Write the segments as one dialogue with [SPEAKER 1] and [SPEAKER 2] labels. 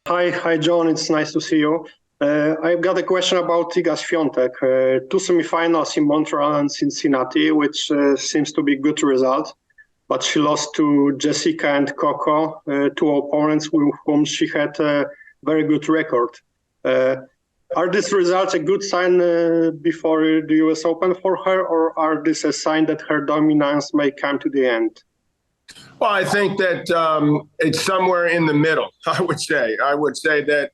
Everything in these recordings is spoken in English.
[SPEAKER 1] Hi, John. It's nice to see you. I've got a question about Iga Świątek. Two semifinals in Montreal and Cincinnati, which seems to be good result. But she lost to Jessica and Coco, two opponents with whom she had a very good record. Are these results a good sign before the US Open for her, or are this a sign that her dominance may come to the end?
[SPEAKER 2] Well, I think that it's somewhere in the middle, I would say. I would say that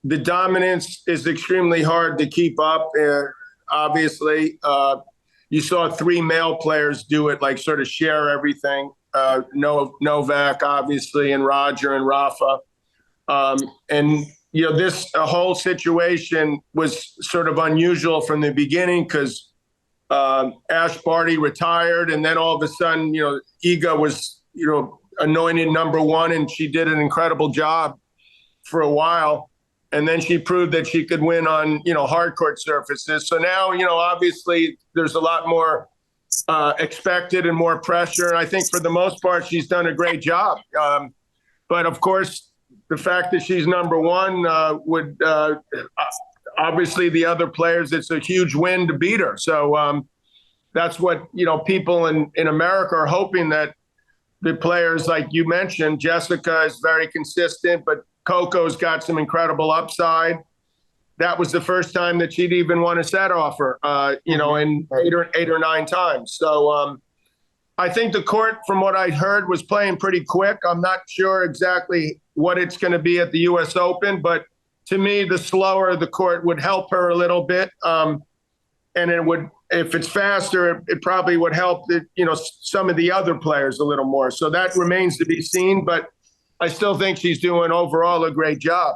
[SPEAKER 2] the dominance is extremely hard to keep up. Obviously, you saw three male players do it, like sort of share everything. Novak, obviously, and Roger and Rafa. And, this whole situation was sort of unusual from the beginning because Ash Barty retired, and then all of a sudden, Iga was, anointed number one, and she did an incredible job for a while. And then she proved that she could win on, hard court surfaces. So now, obviously there's a lot more expected and more pressure. And I think for the most part, she's done a great job. But of course, the fact that she's number one would obviously the other players, it's a huge win to beat her. So that's what, people in America are hoping, that the players like you mentioned, Jessica is very consistent, but Coco's got some incredible upside. That was the first time that she'd even won a set off her, in eight or nine times. So I think the court, from what I heard, was playing pretty quick. I'm not sure exactly what it's going to be at the U.S. Open, but to me, the slower the court would help her a little bit. And it would, if it's faster, it probably would help some of the other players a little more. So that remains to be seen, but I still think she's doing overall a great job.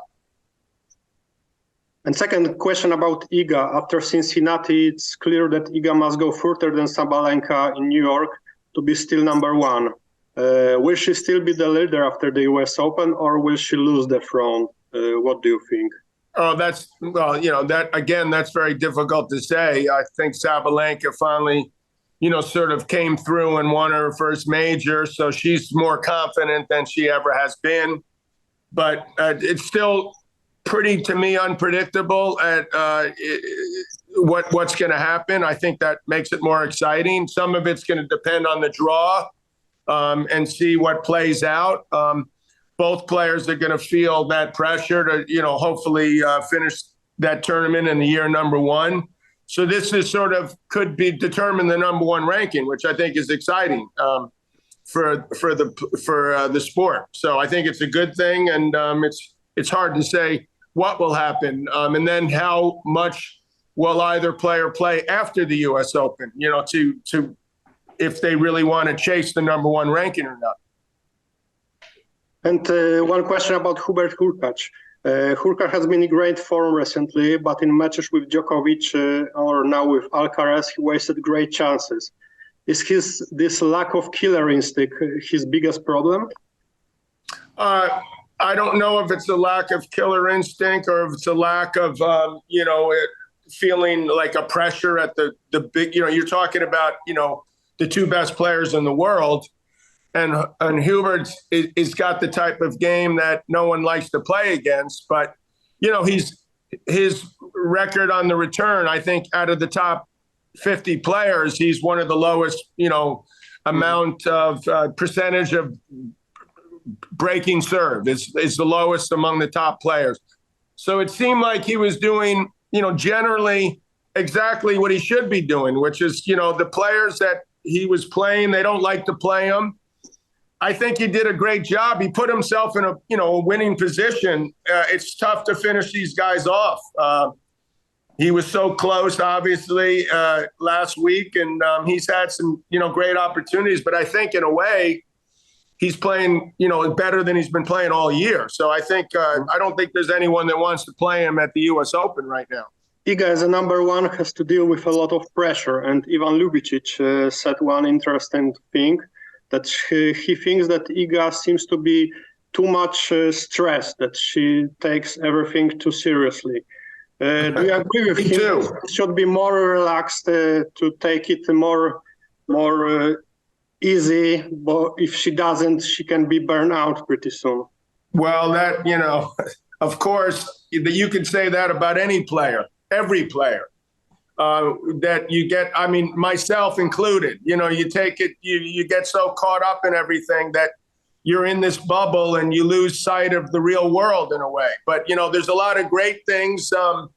[SPEAKER 1] And second question about Iga. After Cincinnati, it's clear that Iga must go further than Sabalenka in New York to be still number one. Will she still be the leader after the US Open, or will she lose the throne? What do you think?
[SPEAKER 2] Oh, that's very difficult to say. I think Sabalenka finally, sort of came through and won her first major. So she's more confident than she ever has been. But it's still pretty, to me, unpredictable at what's going to happen. I think that makes it more exciting. Some of it's going to depend on the draw and see what plays out. Both players are going to feel that pressure to, hopefully finish that tournament in the year number one. So this is sort of could be determine the number one ranking, which I think is exciting for the sport. So I think it's a good thing, and it's hard to say what will happen, and then how much will either player play after the U.S. Open, to if they really want to chase the number one ranking or not.
[SPEAKER 1] And one question about Huberta Hurkacz. Hurkacz has been in great form recently, but in matches with Djokovic or now with Alcaraz, he wasted great chances. Is this lack of killer instinct his biggest problem?
[SPEAKER 2] I don't know if it's a lack of killer instinct or if it's a lack of, feeling like a pressure at the big, you're talking about, the two best players in the world. And Hubert is got the type of game that no one likes to play against. But, his record on the return, I think out of the top 50 players, he's one of the lowest, amount of percentage of breaking serve. It's the lowest among the top players. So it seemed like he was doing, generally exactly what he should be doing, which is, the players that he was playing, they don't like to play him. I think he did a great job. He put himself in a winning position. It's tough to finish these guys off. He was so close, obviously, last week, and he's had some, great opportunities. But I think in a way, he's playing, better than he's been playing all year. So I think I don't think there's anyone that wants to play him at the U.S. Open right now.
[SPEAKER 1] Iga, as a number one, has to deal with a lot of pressure. And Ivan Lubicic said one interesting thing, that he thinks that Iga seems to be too much stressed, that she takes everything too seriously. Do you agree with him? Too. Should be more relaxed to take it more easy, but if she doesn't, she can be burned out pretty soon.
[SPEAKER 2] Well, that, of course, you can say that about any player, every player that you get. I mean, myself included, you take it, you get so caught up in everything that you're in this bubble and you lose sight of the real world in a way. But, there's a lot of great things. I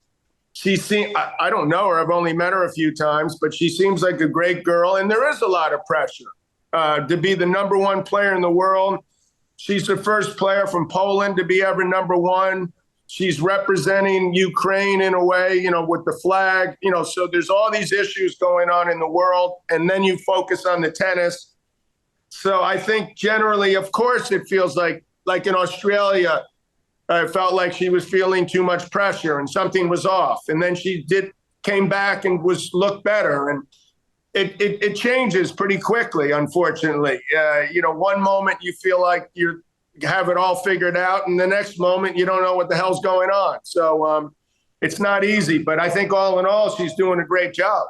[SPEAKER 2] don't know her. I've only met her a few times, but she seems like a great girl. And there is a lot of pressure to be the number one player in the world. She's the first player from Poland to be ever number one. She's representing Ukraine in a way, with the flag, so there's all these issues going on in the world. And then you focus on the tennis. So I think generally, of course, it feels like in Australia, it felt like she was feeling too much pressure and something was off. And then she came back and looked better. And it changes pretty quickly, unfortunately. One moment you feel like you have it all figured out, and the next moment you don't know what the hell's going on. So it's not easy, but I think all in all, she's doing a great job.